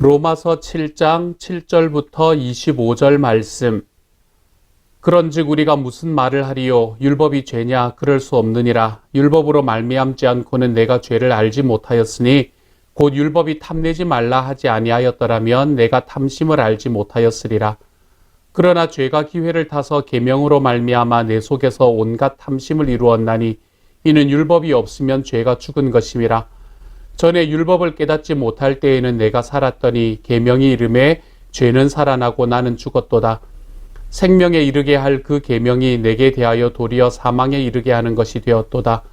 로마서 7장 7절부터 25절 말씀. 그런즉 우리가 무슨 말을 하리요? 율법이 죄냐? 그럴 수 없느니라. 율법으로 말미암지 않고는 내가 죄를 알지 못하였으니 곧 율법이 탐내지 말라 하지 아니하였더라면 내가 탐심을 알지 못하였으리라. 그러나 죄가 기회를 타서 계명으로 말미암아 내 속에서 온갖 탐심을 이루었나니 이는 율법이 없으면 죄가 죽은 것임이라. 전에 율법을 깨닫지 못할 때에는 내가 살았더니 계명이 이름에 죄는 살아나고 나는 죽었도다. 생명에 이르게 할 그 계명이 내게 대하여 도리어 사망에 이르게 하는 것이 되었도다.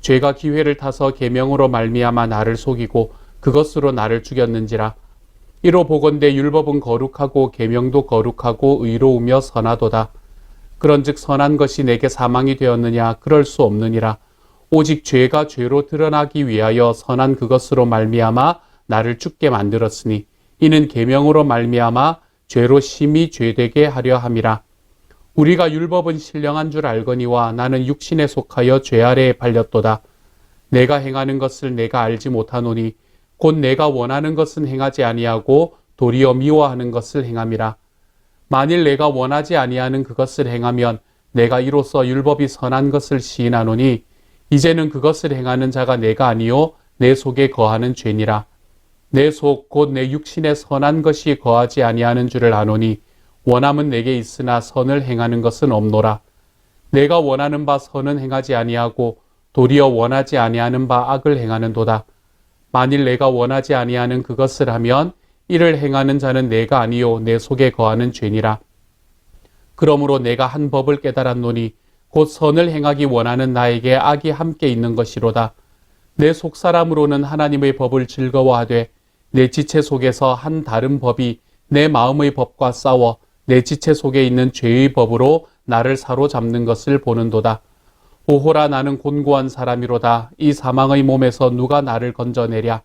죄가 기회를 타서 계명으로 말미암아 나를 속이고 그것으로 나를 죽였는지라. 이로 보건대 율법은 거룩하고 계명도 거룩하고 의로우며 선하도다. 그런즉 선한 것이 내게 사망이 되었느냐? 그럴 수 없느니라. 오직 죄가 죄로 드러나기 위하여 선한 그것으로 말미암아 나를 죽게 만들었으니 이는 계명으로 말미암아 죄로 심히 죄되게 하려 함이라. 우리가 율법은 신령한 줄 알거니와 나는 육신에 속하여 죄 아래에 팔렸도다. 내가 행하는 것을 내가 알지 못하노니 곧 내가 원하는 것은 행하지 아니하고 도리어 미워하는 것을 행함이라. 만일 내가 원하지 아니하는 그것을 행하면 내가 이로써 율법이 선한 것을 시인하노니 이제는 그것을 행하는 자가 내가 아니요 내 속에 거하는 죄니라. 내 속 곧 내 육신에 선한 것이 거하지 아니하는 줄을 아노니 원함은 내게 있으나 선을 행하는 것은 없노라. 내가 원하는 바 선은 행하지 아니하고 도리어 원하지 아니하는 바 악을 행하는도다. 만일 내가 원하지 아니하는 그것을 하면 이를 행하는 자는 내가 아니요 내 속에 거하는 죄니라. 그러므로 내가 한 법을 깨달았노니 곧 선을 행하기 원하는 나에게 악이 함께 있는 것이로다. 내 속사람으로는 하나님의 법을 즐거워하되 내 지체 속에서 한 다른 법이 내 마음의 법과 싸워 내 지체 속에 있는 죄의 법으로 나를 사로잡는 것을 보는도다. 오호라 나는 곤고한 사람이로다. 이 사망의 몸에서 누가 나를 건져내랴.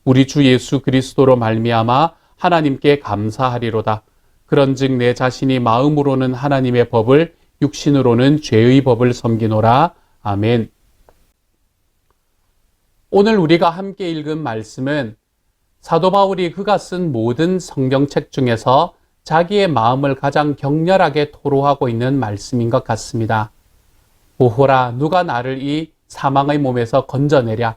우리 주 예수 그리스도로 말미암아 하나님께 감사하리로다. 그런즉 내 자신이 마음으로는 하나님의 법을 육신으로는 죄의 법을 섬기노라. 아멘. 오늘 우리가 함께 읽은 말씀은 사도 바울이 그가 쓴 모든 성경책 중에서 자기의 마음을 가장 격렬하게 토로하고 있는 말씀인 것 같습니다. 오호라 누가 나를 이 사망의 몸에서 건져내랴.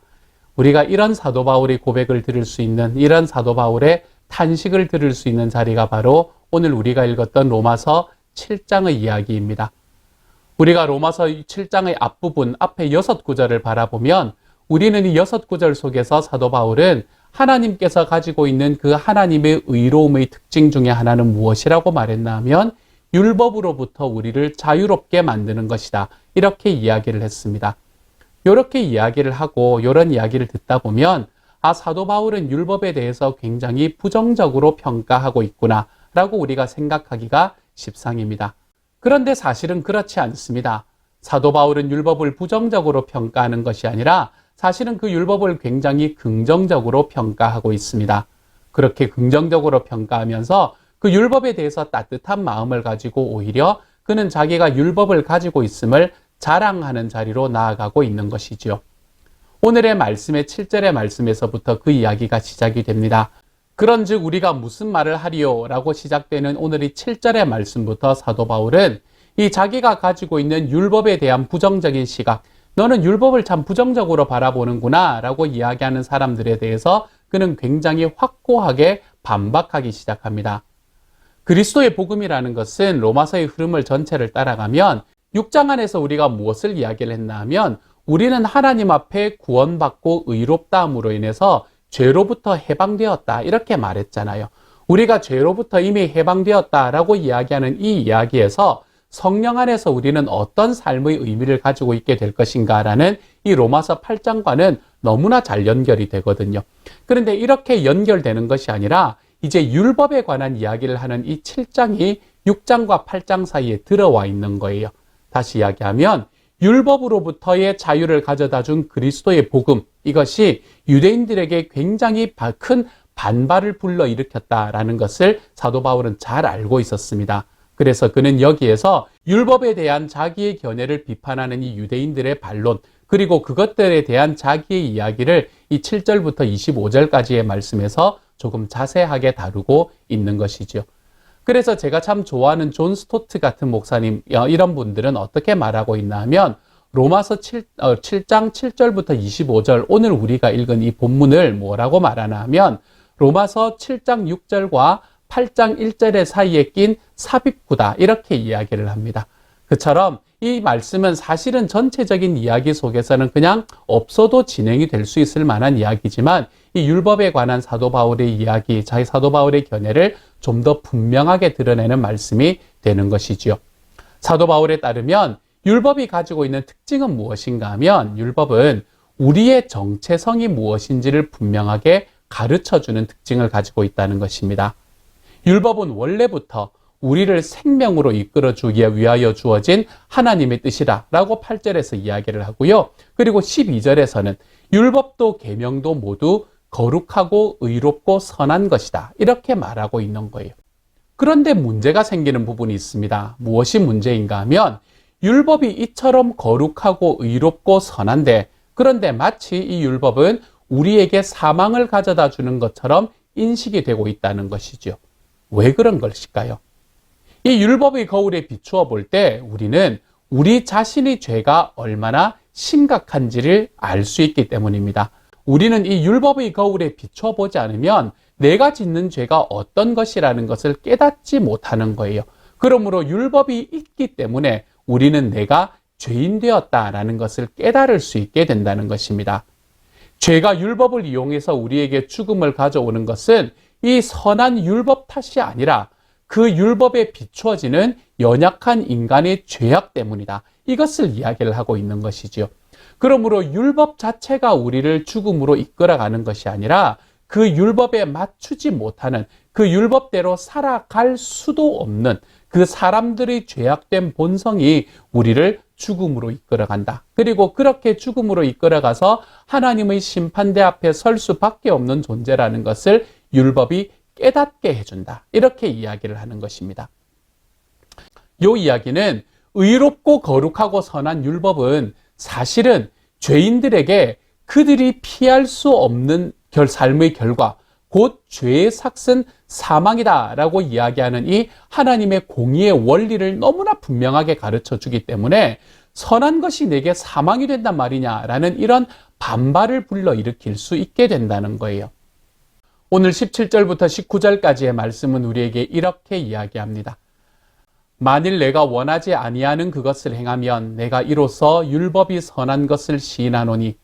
우리가 이런 사도 바울의 고백을 들을 수 있는, 이런 사도 바울의 탄식을 들을 수 있는 자리가 바로 오늘 우리가 읽었던 로마서 7장의 이야기입니다. 우리가 로마서 7장의 앞부분 앞에 6구절을 바라보면 우리는 이 6구절 속에서 사도 바울은 하나님께서 가지고 있는 그 하나님의 의로움의 특징 중에 하나는 무엇이라고 말했나 하면 율법으로부터 우리를 자유롭게 만드는 것이다. 이렇게 이야기를 했습니다. 이렇게 이야기를 하고 이런 이야기를 듣다 보면 사도 바울은 율법에 대해서 굉장히 부정적으로 평가하고 있구나 라고 우리가 생각하기가 십상입니다. 그런데 사실은 그렇지 않습니다. 사도 바울은 율법을 부정적으로 평가하는 것이 아니라 사실은 그 율법을 굉장히 긍정적으로 평가하고 있습니다. 그렇게 긍정적으로 평가하면서 그 율법에 대해서 따뜻한 마음을 가지고 오히려 그는 자기가 율법을 가지고 있음을 자랑하는 자리로 나아가고 있는 것이지요. 오늘의 말씀의 7절의 말씀에서부터 그 이야기가 시작이 됩니다. 그런즉 우리가 무슨 말을 하리요? 라고 시작되는 오늘의 7절의 말씀부터 사도 바울은 이 자기가 가지고 있는 율법에 대한 부정적인 시각, 너는 율법을 참 부정적으로 바라보는구나 라고 이야기하는 사람들에 대해서 그는 굉장히 확고하게 반박하기 시작합니다. 그리스도의 복음이라는 것은 로마서의 흐름을 전체를 따라가면 6장 안에서 우리가 무엇을 이야기를 했나 하면 우리는 하나님 앞에 구원받고 의롭다함으로 인해서 죄로부터 해방되었다 이렇게 말했잖아요. 우리가 죄로부터 이미 해방되었다라고 이야기하는 이 이야기에서 성령 안에서 우리는 어떤 삶의 의미를 가지고 있게 될 것인가라는 이 로마서 8장과는 너무나 잘 연결이 되거든요. 그런데 이렇게 연결되는 것이 아니라 이제 율법에 관한 이야기를 하는 이 7장이 6장과 8장 사이에 들어와 있는 거예요. 다시 이야기하면 율법으로부터의 자유를 가져다 준 그리스도의 복음, 이것이 유대인들에게 굉장히 큰 반발을 불러일으켰다라는 것을 사도 바울은 잘 알고 있었습니다. 그래서 그는 여기에서 율법에 대한 자기의 견해를 비판하는 이 유대인들의 반론, 그리고 그것들에 대한 자기의 이야기를 이 7절부터 25절까지의 말씀에서 조금 자세하게 다루고 있는 것이죠. 그래서 제가 참 좋아하는 존 스토트 같은 목사님, 이런 분들은 어떻게 말하고 있나 하면 로마서 7장 7절부터 25절, 오늘 우리가 읽은 이 본문을 뭐라고 말하나 하면 로마서 7장 6절과 8장 1절의 사이에 낀 삽입구다, 이렇게 이야기를 합니다. 그처럼 이 말씀은 사실은 전체적인 이야기 속에서는 그냥 없어도 진행이 될 수 있을 만한 이야기지만 이 율법에 관한 사도 바울의 이야기, 자기 사도 바울의 견해를 좀 더 분명하게 드러내는 말씀이 되는 것이지요. 사도 바울에 따르면 율법이 가지고 있는 특징은 무엇인가 하면 율법은 우리의 정체성이 무엇인지를 분명하게 가르쳐주는 특징을 가지고 있다는 것입니다. 율법은 원래부터 우리를 생명으로 이끌어주기 위하여 주어진 하나님의 뜻이라 라고 8절에서 이야기를 하고요. 그리고 12절에서는 율법도 계명도 모두 거룩하고 의롭고 선한 것이다, 이렇게 말하고 있는 거예요. 그런데 문제가 생기는 부분이 있습니다. 무엇이 문제인가 하면 율법이 이처럼 거룩하고 의롭고 선한데, 그런데 마치 이 율법은 우리에게 사망을 가져다 주는 것처럼 인식이 되고 있다는 것이죠. 왜 그런 것일까요? 이 율법의 거울에 비추어 볼 때 우리는 우리 자신의 죄가 얼마나 심각한지를 알 수 있기 때문입니다. 우리는 이 율법의 거울에 비추어 보지 않으면 내가 짓는 죄가 어떤 것이라는 것을 깨닫지 못하는 거예요. 그러므로 율법이 있기 때문에 우리는 내가 죄인 되었다라는 것을 깨달을 수 있게 된다는 것입니다. 죄가 율법을 이용해서 우리에게 죽음을 가져오는 것은 이 선한 율법 탓이 아니라 그 율법에 비추어지는 연약한 인간의 죄악 때문이다, 이것을 이야기를 하고 있는 것이지요. 그러므로 율법 자체가 우리를 죽음으로 이끌어가는 것이 아니라 그 율법에 맞추지 못하는, 그 율법대로 살아갈 수도 없는 그 사람들의 죄악된 본성이 우리를 죽음으로 이끌어간다. 그리고 그렇게 죽음으로 이끌어가서 하나님의 심판대 앞에 설 수밖에 없는 존재라는 것을 율법이 깨닫게 해준다, 이렇게 이야기를 하는 것입니다. 이 이야기는 의롭고 거룩하고 선한 율법은 사실은 죄인들에게 그들이 피할 수 없는 삶의 결과, 곧 죄의 삭은 사망이다 라고 이야기하는 이 하나님의 공의의 원리를 너무나 분명하게 가르쳐 주기 때문에 선한 것이 내게 사망이 된단 말이냐라는 이런 반발을 불러일으킬 수 있게 된다는 거예요. 오늘 17절부터 19절까지의 말씀은 우리에게 이렇게 이야기합니다. 만일 내가 원하지 아니하는 그것을 행하면 내가 이로써 율법이 선한 것을 시인하노니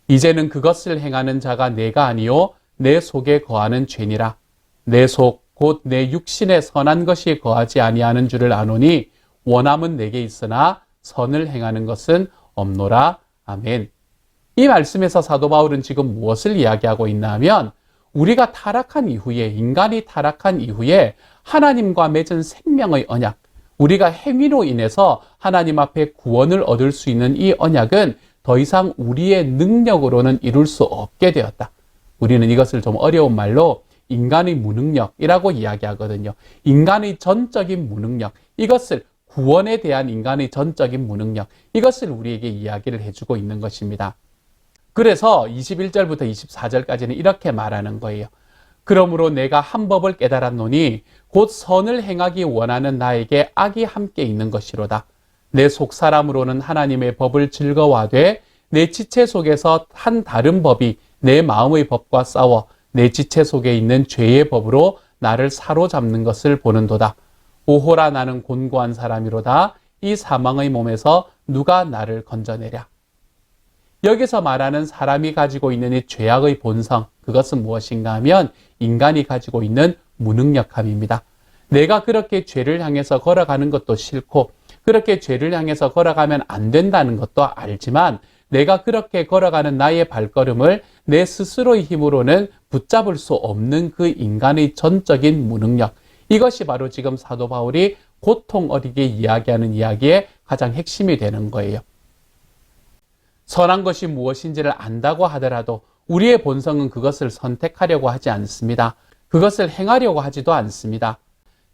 이제는 그것을 행하는 자가 내가 아니요 내 속에 거하는 죄니라. 내 속 곧 내 육신에 선한 것이 거하지 아니하는 줄을 아노니 원함은 내게 있으나 선을 행하는 것은 없노라. 아멘. 이 말씀에서 사도 바울은 지금 무엇을 이야기하고 있나 하면 우리가 타락한 이후에, 인간이 타락한 이후에 하나님과 맺은 생명의 언약, 우리가 행위로 인해서 하나님 앞에 구원을 얻을 수 있는 이 언약은 더 이상 우리의 능력으로는 이룰 수 없게 되었다. 우리는 이것을 좀 어려운 말로 인간의 무능력이라고 이야기하거든요. 인간의 전적인 무능력, 이것을 구원에 대한 인간의 전적인 무능력, 이것을 우리에게 이야기를 해주고 있는 것입니다. 그래서 21절부터 24절까지는 이렇게 말하는 거예요. 그러므로 내가 한 법을 깨달았노니 곧 선을 행하기 원하는 나에게 악이 함께 있는 것이로다. 내 속사람으로는 하나님의 법을 즐거워하되 내 지체 속에서 한 다른 법이 내 마음의 법과 싸워 내 지체 속에 있는 죄의 법으로 나를 사로잡는 것을 보는도다. 오호라 나는 곤고한 사람이로다. 이 사망의 몸에서 누가 나를 건져내랴. 여기서 말하는 사람이 가지고 있는 이 죄악의 본성, 그것은 무엇인가 하면 인간이 가지고 있는 무능력함입니다. 내가 그렇게 죄를 향해서 걸어가는 것도 싫고 그렇게 죄를 향해서 걸어가면 안 된다는 것도 알지만 내가 그렇게 걸어가는 나의 발걸음을 내 스스로의 힘으로는 붙잡을 수 없는 그 인간의 전적인 무능력, 이것이 바로 지금 사도 바울이 고통 어리게 이야기하는 이야기의 가장 핵심이 되는 거예요. 선한 것이 무엇인지를 안다고 하더라도 우리의 본성은 그것을 선택하려고 하지 않습니다. 그것을 행하려고 하지도 않습니다.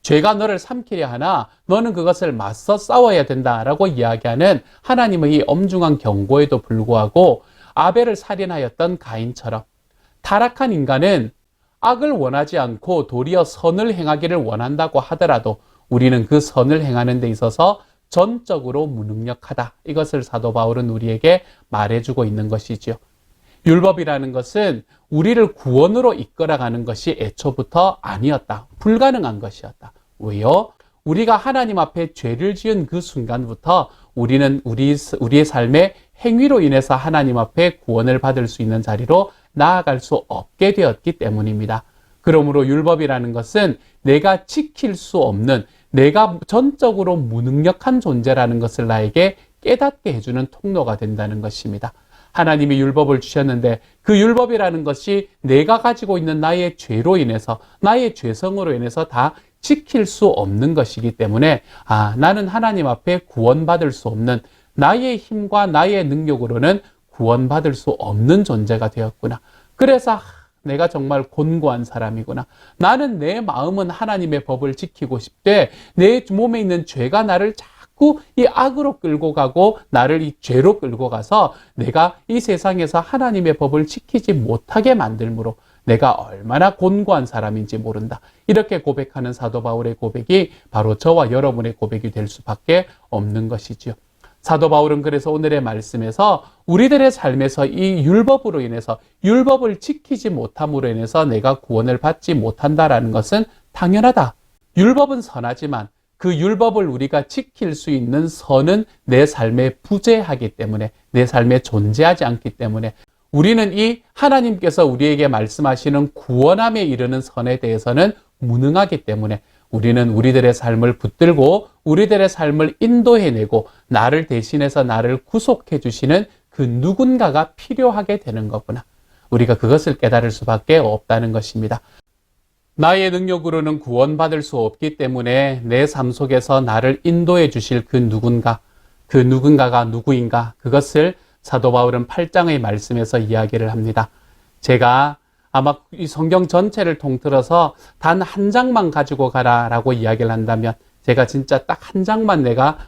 죄가 너를 삼키려 하나 너는 그것을 맞서 싸워야 된다라고 이야기하는 하나님의 이 엄중한 경고에도 불구하고 아벨을 살인하였던 가인처럼 타락한 인간은 악을 원하지 않고 도리어 선을 행하기를 원한다고 하더라도 우리는 그 선을 행하는 데 있어서 전적으로 무능력하다. 이것을 사도 바울은 우리에게 말해주고 있는 것이지요. 율법이라는 것은 우리를 구원으로 이끌어가는 것이 애초부터 아니었다. 불가능한 것이었다. 왜요? 우리가 하나님 앞에 죄를 지은 그 순간부터 우리는 우리의 삶의 행위로 인해서 하나님 앞에 구원을 받을 수 있는 자리로 나아갈 수 없게 되었기 때문입니다. 그러므로 율법이라는 것은 내가 지킬 수 없는, 내가 전적으로 무능력한 존재라는 것을 나에게 깨닫게 해주는 통로가 된다는 것입니다. 하나님이 율법을 주셨는데 그 율법이라는 것이 내가 가지고 있는 나의 죄로 인해서, 나의 죄성으로 인해서 다 지킬 수 없는 것이기 때문에 나는 하나님 앞에 구원받을 수 없는, 나의 힘과 나의 능력으로는 구원받을 수 없는 존재가 되었구나. 그래서 내가 정말 곤고한 사람이구나. 나는 내 마음은 하나님의 법을 지키고 싶되 내 몸에 있는 죄가 나를 자꾸 이 악으로 끌고 가고 나를 이 죄로 끌고 가서 내가 이 세상에서 하나님의 법을 지키지 못하게 만들므로 내가 얼마나 곤고한 사람인지 모른다. 이렇게 고백하는 사도 바울의 고백이 바로 저와 여러분의 고백이 될 수밖에 없는 것이지요. 사도 바울은 그래서 오늘의 말씀에서 우리들의 삶에서 이 율법으로 인해서, 율법을 지키지 못함으로 인해서 내가 구원을 받지 못한다라는 것은 당연하다. 율법은 선하지만 그 율법을 우리가 지킬 수 있는 선은 내 삶에 부재하기 때문에, 내 삶에 존재하지 않기 때문에 우리는 이 하나님께서 우리에게 말씀하시는 구원함에 이르는 선에 대해서는 무능하기 때문에 우리는 우리들의 삶을 붙들고 우리들의 삶을 인도해내고 나를 대신해서 나를 구속해 주시는 그 누군가가 필요하게 되는 거구나. 우리가 그것을 깨달을 수밖에 없다는 것입니다. 나의 능력으로는 구원받을 수 없기 때문에 내 삶 속에서 나를 인도해 주실 그 누군가가 누구인가? 그것을 사도 바울은 8장의 말씀에서 이야기를 합니다. 제가 아마 이 성경 전체를 통틀어서 단 한 장만 가지고 가라라고 이야기를 한다면, 제가 진짜 딱 한 장만 내가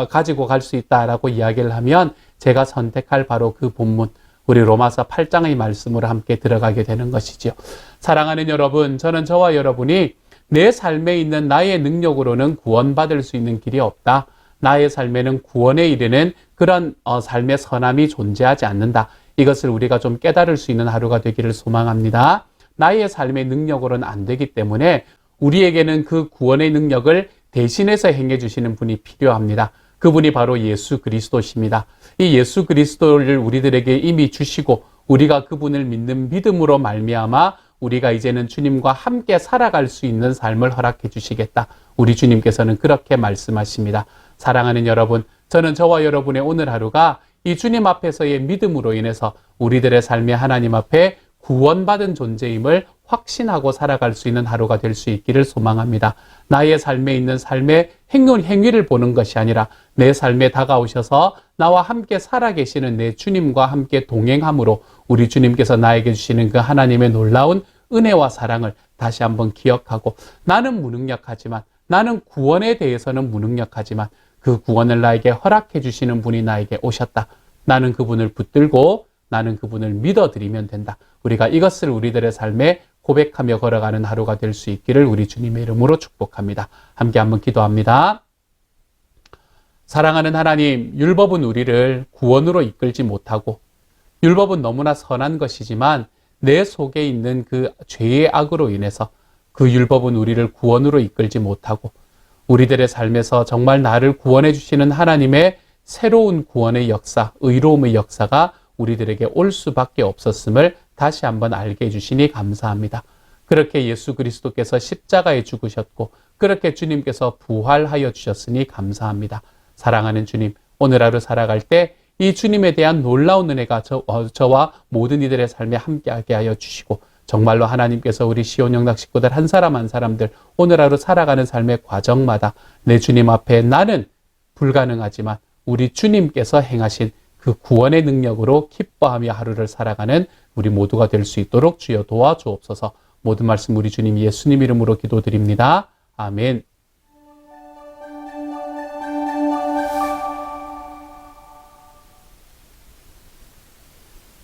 가지고 갈 수 있다라고 이야기를 하면 제가 선택할 바로 그 본문, 우리 로마서 8장의 말씀으로 함께 들어가게 되는 것이지요. 사랑하는 여러분, 저는 저와 여러분이 내 삶에 있는 나의 능력으로는 구원받을 수 있는 길이 없다. 나의 삶에는 구원에 이르는 그런 삶의 선함이 존재하지 않는다. 이것을 우리가 좀 깨달을 수 있는 하루가 되기를 소망합니다. 나의 삶의 능력으로는 안 되기 때문에 우리에게는 그 구원의 능력을 대신해서 행해 주시는 분이 필요합니다. 그분이 바로 예수 그리스도십니다. 이 예수 그리스도를 우리들에게 이미 주시고 우리가 그분을 믿는 믿음으로 말미암아 우리가 이제는 주님과 함께 살아갈 수 있는 삶을 허락해 주시겠다. 우리 주님께서는 그렇게 말씀하십니다. 사랑하는 여러분, 저는 저와 여러분의 오늘 하루가 이 주님 앞에서의 믿음으로 인해서 우리들의 삶이 하나님 앞에 구원받은 존재임을 확신하고 살아갈 수 있는 하루가 될 수 있기를 소망합니다. 나의 삶에 있는 삶의 행위를 보는 것이 아니라 내 삶에 다가오셔서 나와 함께 살아계시는 내 주님과 함께 동행함으로 우리 주님께서 나에게 주시는 그 하나님의 놀라운 은혜와 사랑을 다시 한번 기억하고, 나는 무능력하지만, 나는 구원에 대해서는 무능력하지만 그 구원을 나에게 허락해 주시는 분이 나에게 오셨다. 나는 그분을 붙들고 나는 그분을 믿어드리면 된다. 우리가 이것을 우리들의 삶에 고백하며 걸어가는 하루가 될 수 있기를 우리 주님의 이름으로 축복합니다. 함께 한번 기도합니다. 사랑하는 하나님, 율법은 우리를 구원으로 이끌지 못하고, 율법은 너무나 선한 것이지만 내 속에 있는 그 죄의 악으로 인해서 그 율법은 우리를 구원으로 이끌지 못하고, 우리들의 삶에서 정말 나를 구원해 주시는 하나님의 새로운 구원의 역사, 의로움의 역사가 우리들에게 올 수밖에 없었음을 다시 한번 알게 해주시니 감사합니다. 그렇게 예수 그리스도께서 십자가에 죽으셨고 그렇게 주님께서 부활하여 주셨으니 감사합니다. 사랑하는 주님, 오늘 하루 살아갈 때 이 주님에 대한 놀라운 은혜가 저와 모든 이들의 삶에 함께하게 하여 주시고, 정말로 하나님께서 우리 시온영락 식구들 한 사람 한 사람들 오늘 하루 살아가는 삶의 과정마다 내 주님 앞에 나는 불가능하지만 우리 주님께서 행하신 그 구원의 능력으로 기뻐하며 하루를 살아가는 우리 모두가 될 수 있도록 주여 도와주옵소서. 모든 말씀 우리 주님 예수님 이름으로 기도드립니다. 아멘.